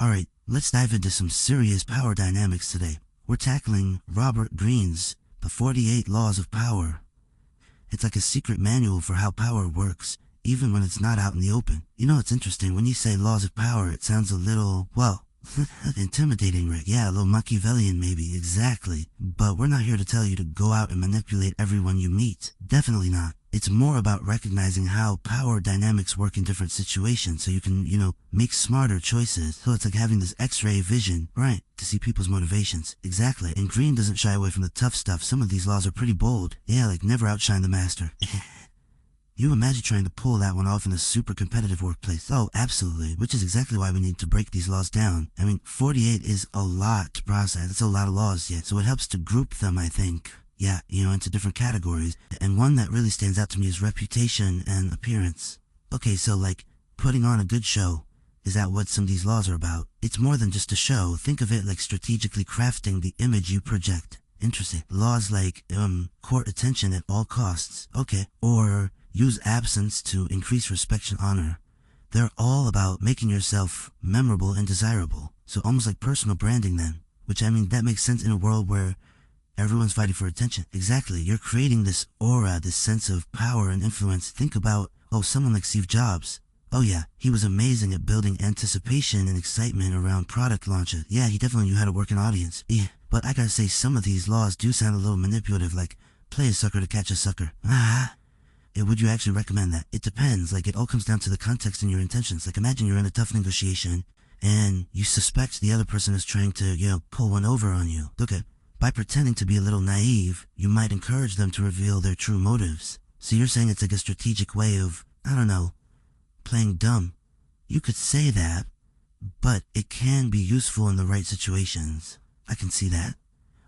Alright, let's dive into some serious power dynamics today. We're tackling Robert Greene's The 48 Laws of Power. It's like a secret manual for how power works, even when it's not out in the open. You know, it's interesting, when you say laws of power, it sounds a little, well, intimidating, right? Yeah, a little Machiavellian maybe, exactly. But we're not here to tell you to go out and manipulate everyone you meet. Definitely not. It's more about recognizing how power dynamics work in different situations so you can, make smarter choices. So it's like having this X-ray vision, right, to see people's motivations. Exactly. And Greene doesn't shy away from the tough stuff. Some of these laws are pretty bold. Yeah, like never outshine the master. You imagine trying to pull that one off in a super competitive workplace. Oh, absolutely. Which is exactly why we need to break these laws down. I mean, 48 is a lot to process. It's a lot of laws, yeah. So it helps to group them, I think. Yeah, into different categories. And one that really stands out to me is reputation and appearance. Okay, so like, putting on a good show. Is that what some of these laws are about? It's more than just a show. Think of it like strategically crafting the image you project. Interesting. Laws like, court attention at all costs. Okay. Or use absence to increase respect and honor. They're all about making yourself memorable and desirable. So almost like personal branding then. Which, I mean, that makes sense in a world where everyone's fighting for attention. Exactly. You're creating this aura, this sense of power and influence. Think about, someone like Steve Jobs. Oh yeah, he was amazing at building anticipation and excitement around product launches. Yeah, he definitely knew how to work an audience. Yeah, but I gotta say, some of these laws do sound a little manipulative, like play a sucker to catch a sucker. Would you actually recommend that? It depends. Like, it all comes down to the context and your intentions. Like, imagine you're in a tough negotiation and you suspect the other person is trying to, pull one over on you. Okay. By pretending to be a little naive, you might encourage them to reveal their true motives. So you're saying it's like a strategic way of, playing dumb. You could say that, but it can be useful in the right situations. I can see that.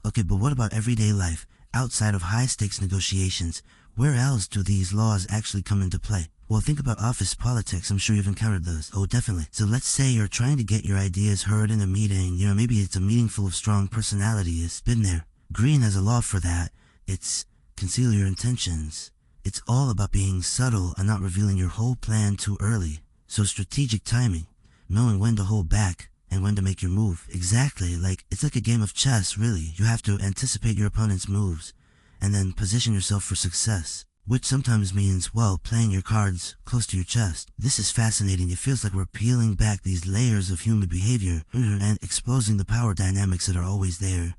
Okay, but what about everyday life? Outside of high-stakes negotiations, where else do these laws actually come into play? Well, think about office politics. I'm sure you've encountered those. Oh, definitely. So let's say you're trying to get your ideas heard in a meeting. Maybe it's a meeting full of strong personalities. Been there. Greene has a law for that. It's conceal your intentions. It's all about being subtle and not revealing your whole plan too early. So strategic timing, knowing when to hold back and when to make your move. Exactly. It's like a game of chess, really. You have to anticipate your opponent's moves and then position yourself for success. Which sometimes means, playing your cards close to your chest. This is fascinating. It feels like we're peeling back these layers of human behavior and exposing the power dynamics that are always there,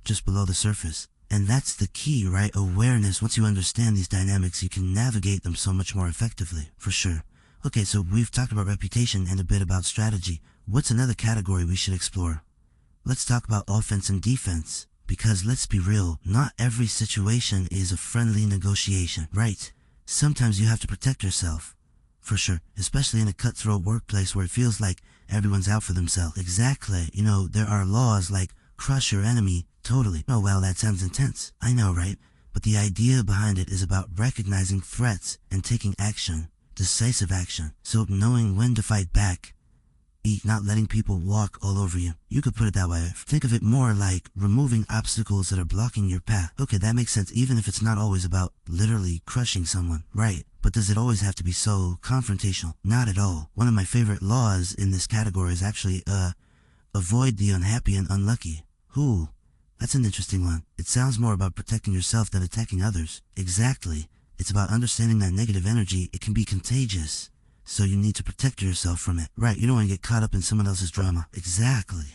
just below the surface. And that's the key, right? Awareness. Once you understand these dynamics, you can navigate them so much more effectively, for sure. Okay, so we've talked about reputation and a bit about strategy. What's another category we should explore? Let's talk about offense and defense. Because let's be real, not every situation is a friendly negotiation, right? Sometimes you have to protect yourself. For sure. Especially in a cutthroat workplace where it feels like everyone's out for themselves. Exactly. There are laws like crush your enemy. Totally. Oh, well, that sounds intense. I know, right? But the idea behind it is about recognizing threats and taking action. Decisive action. So knowing when to fight back. Not letting people walk all over you. You could put it that way. Think of it more like removing obstacles that are blocking your path. Okay, that makes sense, even if it's not always about literally crushing someone. Right. But does it always have to be so confrontational? Not at all. One of my favorite laws in this category is actually, avoid the unhappy and unlucky. Ooh, that's an interesting one. It sounds more about protecting yourself than attacking others. Exactly. It's about understanding that negative energy, it can be contagious. So you need to protect yourself from it. Right, you don't want to get caught up in someone else's drama. Exactly.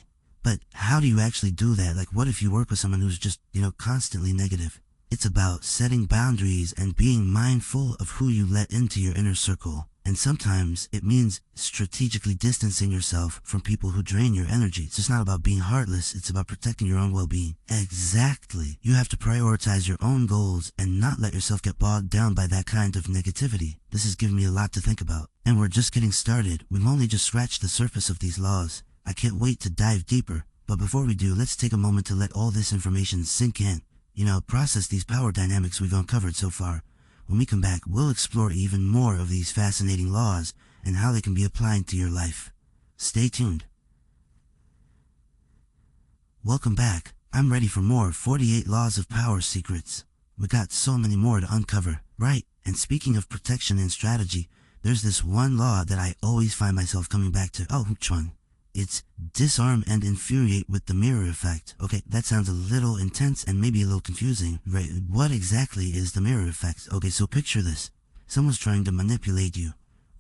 But how do you actually do that? Like, what if you work with someone who's just, constantly negative? It's about setting boundaries and being mindful of who you let into your inner circle. And sometimes it means strategically distancing yourself from people who drain your energy. It's just not about being heartless. It's about protecting your own well-being. Exactly. You have to prioritize your own goals and not let yourself get bogged down by that kind of negativity. This has given me a lot to think about. And we're just getting started. We've only just scratched the surface of these laws. I can't wait to dive deeper. But before we do, let's take a moment to let all this information sink in. Process these power dynamics we've uncovered so far. When we come back, we'll explore even more of these fascinating laws and how they can be applied to your life. Stay tuned. Welcome back. I'm ready for more 48 Laws of Power secrets. We got so many more to uncover. Right, and speaking of protection and strategy, there's this one law that I always find myself coming back to. Oh, which one? It's disarm and infuriate with the mirror effect. Okay, that sounds a little intense and maybe a little confusing, right? What exactly is the mirror effect? Okay, so picture this. Someone's trying to manipulate you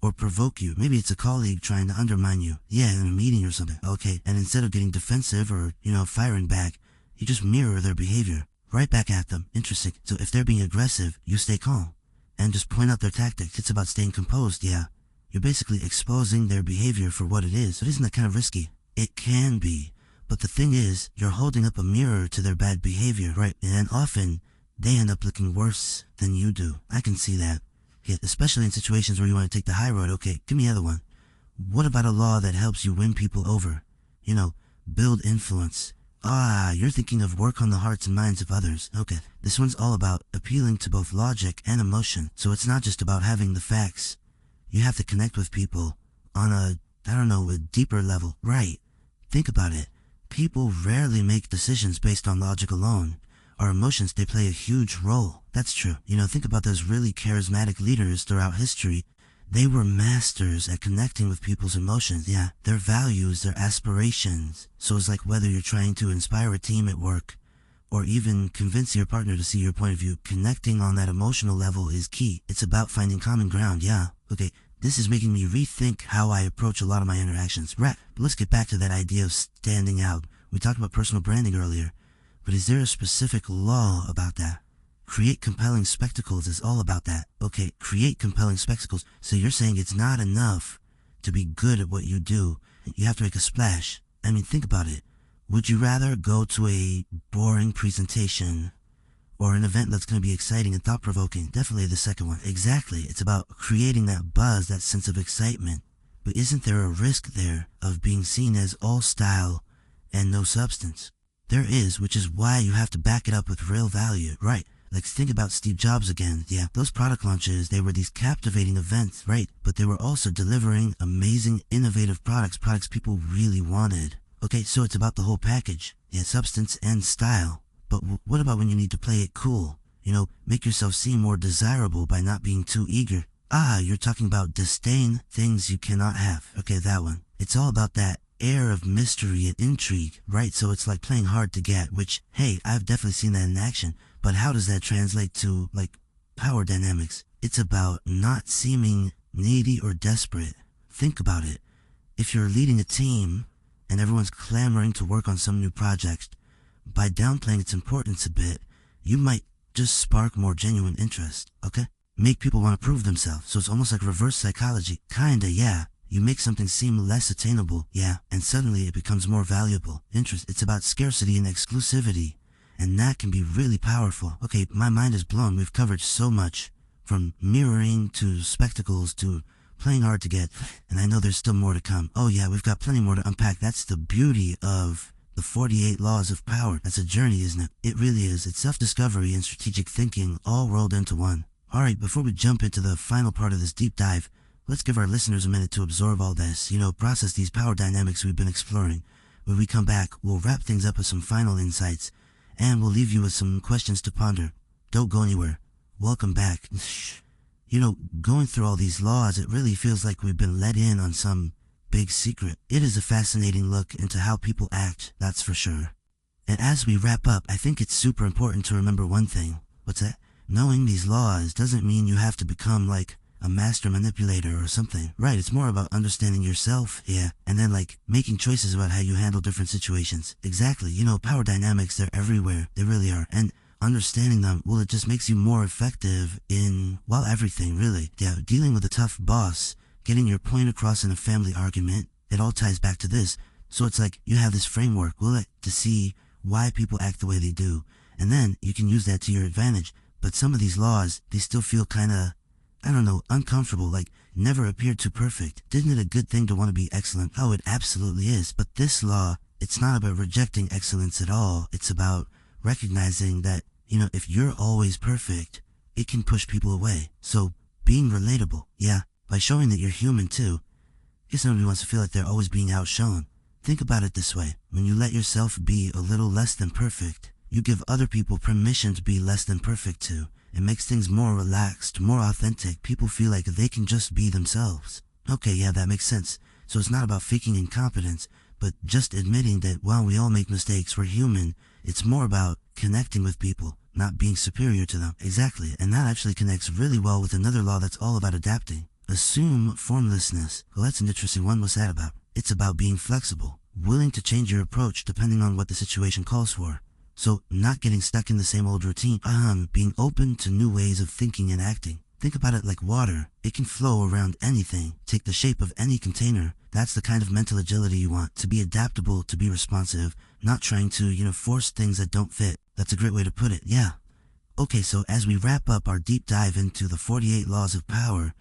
or provoke you. Maybe it's a colleague trying to undermine you. Yeah, in a meeting or something. Okay, and instead of getting defensive or, firing back, you just mirror their behavior. Right back at them. Interesting. So if they're being aggressive, you stay calm and just point out their tactics. It's about staying composed, yeah. You're basically exposing their behavior for what it is. So isn't that kind of risky? It can be. But the thing is, you're holding up a mirror to their bad behavior, right? And often, they end up looking worse than you do. I can see that. Yeah, especially in situations where you want to take the high road. Okay, give me the other one. What about a law that helps you win people over? Build influence. You're thinking of work on the hearts and minds of others. Okay, this one's all about appealing to both logic and emotion. So it's not just about having the facts. You have to connect with people on a deeper level. Right. Think about it. People rarely make decisions based on logic alone. Our emotions, they play a huge role. That's true. Think about those really charismatic leaders throughout history. They were masters at connecting with people's emotions. Yeah, their values, their aspirations. So it's like whether you're trying to inspire a team at work or even convince your partner to see your point of view, connecting on that emotional level is key. It's about finding common ground, yeah. Okay, this is making me rethink how I approach a lot of my interactions. Right, but let's get back to that idea of standing out. We talked about personal branding earlier, but is there a specific law about that? Create compelling spectacles is all about that. Okay, create compelling spectacles. So you're saying it's not enough to be good at what you do. You have to make a splash. I mean, think about it. Would you rather go to a boring presentation or an event that's going to be exciting and thought-provoking? Definitely the second one. Exactly. It's about creating that buzz, that sense of excitement. But isn't there a risk there of being seen as all style and no substance? There is, which is why you have to back it up with real value. Right. Like, think about Steve Jobs again. Yeah, those product launches, they were these captivating events, right? But they were also delivering amazing, innovative products people really wanted. Okay, so it's about the whole package. Yeah, substance and style. But what about when you need to play it cool? Make yourself seem more desirable by not being too eager. You're talking about disdain things you cannot have. Okay, that one. It's all about that air of mystery and intrigue, right? So it's like playing hard to get, which, hey, I've definitely seen that in action. But how does that translate to, power dynamics? It's about not seeming needy or desperate. Think about it. If you're leading a team and everyone's clamoring to work on some new project, by downplaying its importance a bit, you might just spark more genuine interest, okay? Make people want to prove themselves. So it's almost like reverse psychology. Kinda, yeah. You make something seem less attainable, yeah, and suddenly it becomes more valuable. It's about scarcity and exclusivity. And that can be really powerful. Okay, my mind is blown. We've covered so much. From mirroring to spectacles to playing hard to get. And I know there's still more to come. Oh yeah, we've got plenty more to unpack. That's the beauty of the 48 laws of power. That's a journey, isn't it? It really is. It's self-discovery and strategic thinking all rolled into one. Alright, before we jump into the final part of this deep dive, let's give our listeners a minute to absorb all this. Process these power dynamics we've been exploring. When we come back, we'll wrap things up with some final insights. And we'll leave you with some questions to ponder. Don't go anywhere. Welcome back. Going through all these laws, it really feels like we've been let in on some big secret. It is a fascinating look into how people act, that's for sure. And as we wrap up, I think it's super important to remember one thing. What's that? Knowing these laws doesn't mean you have to become like a master manipulator or something. Right, it's more about understanding yourself, yeah, and then making choices about how you handle different situations. Exactly, power dynamics, they're everywhere. They really are. And understanding them, well, it just makes you more effective in, everything, really. Yeah, dealing with a tough boss, getting your point across in a family argument, it all ties back to this. So it's like you have this framework, to see why people act the way they do. And then you can use that to your advantage. But some of these laws, they still feel kinda, uncomfortable, never appeared too perfect. Isn't it a good thing to want to be excellent? Oh, it absolutely is. But this law, it's not about rejecting excellence at all. It's about recognizing that, if you're always perfect, it can push people away. So, being relatable, yeah, by showing that you're human too. I guess nobody wants to feel like they're always being outshone. Think about it this way. When you let yourself be a little less than perfect, you give other people permission to be less than perfect too. It makes things more relaxed, more authentic. People feel like they can just be themselves. Okay, yeah, that makes sense. So it's not about faking incompetence, but just admitting that while we all make mistakes, we're human. It's more about connecting with people, not being superior to them. Exactly, and that actually connects really well with another law that's all about adapting. Assume formlessness. Well, that's an interesting one. What's that about? It's about being flexible, willing to change your approach depending on what the situation calls for. So, not getting stuck in the same old routine. Being open to new ways of thinking and acting. Think about it like water. It can flow around anything, take the shape of any container. That's the kind of mental agility you want. To be adaptable, to be responsive, not trying to, force things that don't fit. That's a great way to put it, yeah. Okay, so as we wrap up our deep dive into the 48 laws of power,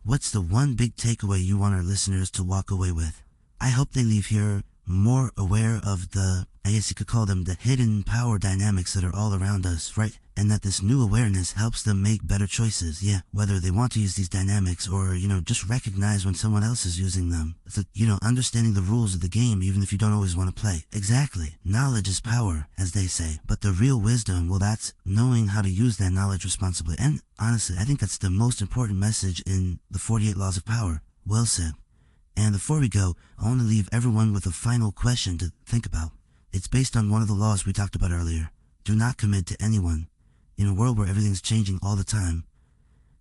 what's the one big takeaway you want our listeners to walk away with? I hope they leave here more aware of I guess you could call them the hidden power dynamics that are all around us, right? And that this new awareness helps them make better choices, yeah, whether they want to use these dynamics or, just recognize when someone else is using them. It's like, understanding the rules of the game even if you don't always want to play. Exactly. Knowledge is power, as they say. But the real wisdom, well, that's knowing how to use that knowledge responsibly. And honestly, I think that's the most important message in the 48 laws of power. Well said. And before we go, I want to leave everyone with a final question to think about. It's based on one of the laws we talked about earlier. Do not commit to anyone. In a world where everything's changing all the time,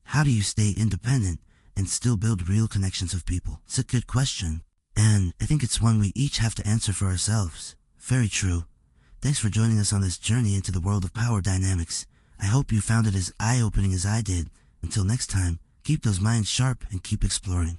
how do you stay independent and still build real connections with people? It's a good question, and I think it's one we each have to answer for ourselves. Very true. Thanks for joining us on this journey into the world of power dynamics. I hope you found it as eye-opening as I did. Until next time, keep those minds sharp and keep exploring.